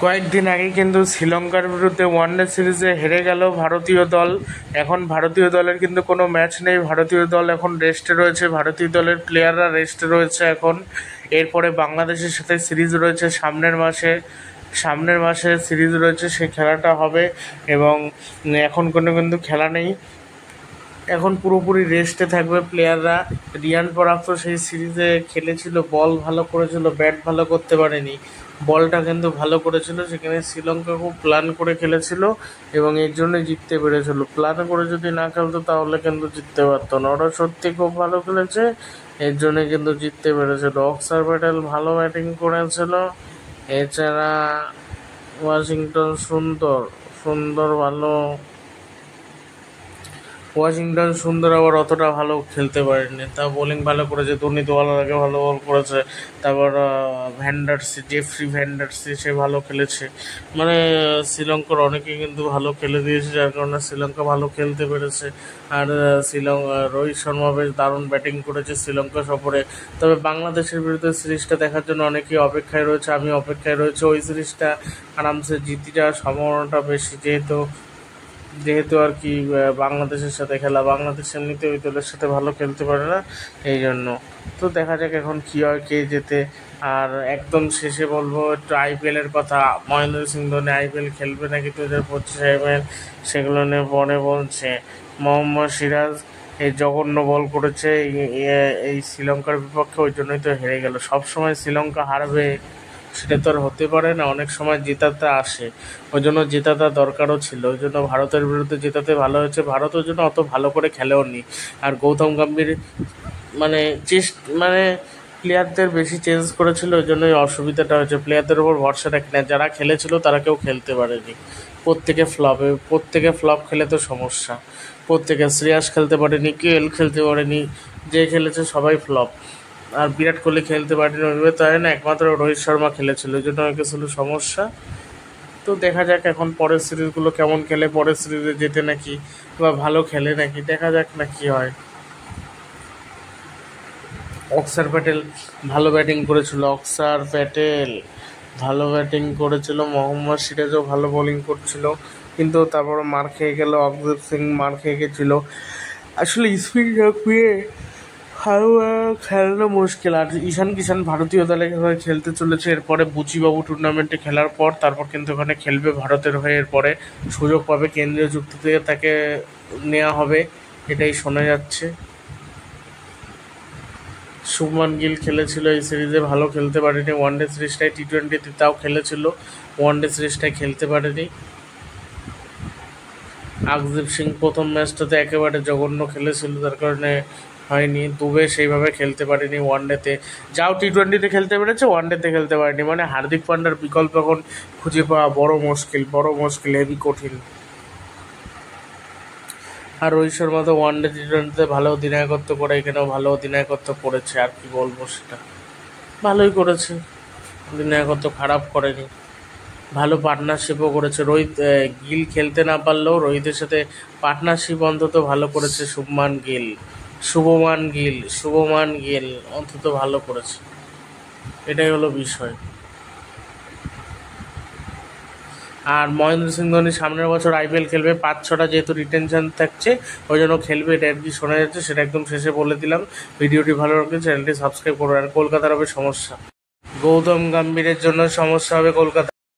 কয়েকদিন আগে কিন্তু শ্রীলঙ্কার বিরুদ্ধে ওয়ানডে সিরিজে হেরে গেল ভারতীয় দল। এখন ভারতীয় দলের কিন্তু কোনো ম্যাচ নেই, ভারতীয় দল এখন রেস্টে রয়েছে, ভারতীয় দলের প্লেয়াররা রেস্টে রয়েছে এখন। এরপরে বাংলাদেশের সাথে সিরিজ রয়েছে সামনের মাসে সিরিজ রয়েছে, সেই খেলাটা হবে এবং এখন কিন্তু খেলা নেই, এখন পুরোপুরি রেস্টে থাকবে প্লেয়াররা। রিয়ান পরাগ তো সেই সিরিজে খেলেছিল, বল ভালো করেছিল, ব্যাট ভালো করতে পারেনি, বলটা কিন্তু ভালো করেছিল। সেখানে শ্রীলঙ্কা খুব প্ল্যান করে খেলেছিল এবং এর জন্যই জিততে পেরেছিল। প্ল্যান করে যদি না খেলতো তাহলে কিন্তু জিততে পারতো না। ওরা সত্যি খুব ভালো খেলেছে, এর জন্যই কিন্তু জিততে পেরেছিল। অক্সার প্যাটেল ভালো ব্যাটিং করেছিল, এছাড়া ওয়াশিংটন সুন্দর আবার অতটা ভালো খেলতে পারেনি, তা বোলিং ভালো করেছে। দুর্নীতি ভালো লাগে, ভালো বল করেছে। তারপর জেফ্রি ভ্যান্ডারসি সে ভালো খেলেছে। মানে শ্রীলঙ্কার অনেকেই কিন্তু ভালো খেলে দিয়েছে, যার কারণে শ্রীলঙ্কা ভালো খেলতে পেরেছে। আর রোহিত শর্মা বেশ দারুণ ব্যাটিং করেছে শ্রীলঙ্কা সফরে। তবে বাংলাদেশের বিরুদ্ধে সিরিজটা দেখার জন্য অনেকেই অপেক্ষায় রয়েছে, আমি অপেক্ষায় রয়েছে। ওই সিরিজটা আরামসে জিতে যাওয়ার সম্ভাবনাটা বেশি, যেহেতু আর কি বাংলাদেশের সাথে খেলা, বাংলাদেশ এমনিতে ওই দলের সাথে ভালো খেলতে পারে না, এই জন্য। তো দেখা যাক এখন কী হয়, কে জেতে। আর একদম শেষে বলবো একটু আইপিএলের কথা। মহেন্দ্র সিং ধোনি আইপিএল খেলবে নাকি 2025 সেগুলো নিয়ে পরে বলছে। মোহাম্মদ সিরাজ এই জঘন্য বল করেছে এই শ্রীলঙ্কার বিপক্ষে, ওই জন্যই তো হেরে গেল। সবসময় শ্রীলঙ্কা হারবে সেটা তো আর হতে পারে না, অনেক সময় জেতাতে আসে, ওই জন্য জেতাটা দরকারও ছিল। ওই জন্য ভারতের বিরুদ্ধে জেতাতে ভালো হয়েছে। ভারত ওই জন্য অত ভালো করে খেলেও নি। আর গৌতম গম্ভীর মানে প্লেয়ারদের বেশি চেঞ্জ করেছিল, ওই জন্যই অসুবিধাটা হয়েছে। প্লেয়ারদের উপর ভরসা রাখে না, যারা খেলেছিল তারা কেউ খেলতে পারেনি, প্রত্যেকে ফ্লপ খেলে তো সমস্যা। শ্রেয়াস খেলতে পারেনি, কেএল খেলতে পারেনি, যে খেলেছে সবাই ফ্লপ। আর বিরাট কোহলি খেলতে পারেনি, তাই না, একমাত্র রোহিত শর্মা খেলেছিল, ওই জন্য হয়ে গেছিলো সমস্যা। তো দেখা যাক এখন পরের সিরিজগুলো কেমন খেলে, পরের সিরিজে যেতে নাকি বা ভালো খেলে নাকি, দেখা যাক না কি হয়। অক্সার প্যাটেল ভালো ব্যাটিং করেছিল, মোহাম্মদ সিরাজও ভালো বোলিং করছিল, কিন্তু তারপর মার খেয়ে গেল, অকদীপ সিং মার খেয়ে গেছিলো। আসলে স্পিন রাখবে ভালো খেলানো মুশকিল। আর ঈশান কিষান ভারতীয় দলে হয়ে খেলতে চলেছে এরপরে বুচিবাবু টুর্নামেন্টে খেলার পর, তারপর কিন্তু ওখানে খেলবে ভারতের হয়ে। এরপরে সুযোগ পাবে, কেন্দ্রীয় চুক্তি থেকে তাকে নেওয়া হবে, এটাই শোনা যাচ্ছে। শুভমান গিল খেলেছিল এই সিরিজে, ভালো খেলতে পারেনি। ওয়ানডে সিরিজটায় টি20তে তাও খেলেছিল, ওয়ানডে সিরিজটায় খেলতে পারেনি। আকদীপ সিং প্রথম ম্যাচটাতে একেবারে জঘন্য খেলেছিল, যার কারণে হয়নি। দুবে সেইভাবে খেলতে পারেনি ওয়ানডেতে, যাও টি20তে খেলতে পেরেছে, ওয়ানডেতে খেলতে পারেনি। মানে হার্দিক পান্ডার বিকল্প এখন খুঁজে পাওয়া বড় মুশকিল, হেভি কঠিন। আর রোহিত শর্মা তো ওয়ানডে টি20তে ভালো অধিনায়কত্ব করে, এখানেও ভালো অধিনায়কত্ব করেছে। আর কি বলবো, সেটা ভালোই করেছে, অধিনায়কত্ব খারাপ করেনি, ভালো পার্টনারশিপও করেছে। গিল খেলতে না পারলেও রোহিতের সাথে পার্টনারশিপ অন্তত ভালো করেছে। শুভমান গিল অন্তত ভালো করেছে, এটাই হলো বিষয়। আর মহেন্দ্র সিং ধোনি সামনের বছর আইপিএল খেলবে, 5-6টা যেহেতু রিটেনশন থাকছে, ওই জন্য খেলবে, এটা আর কি শোনা যাচ্ছে। সেটা একদম শেষে বলে দিলাম। ভিডিওটি ভালো লাগলে চ্যানেলটি সাবস্ক্রাইব করবে। আর কলকাতার হবে সমস্যা, গৌতম গম্ভীরের জন্য সমস্যা হবে কলকাতা।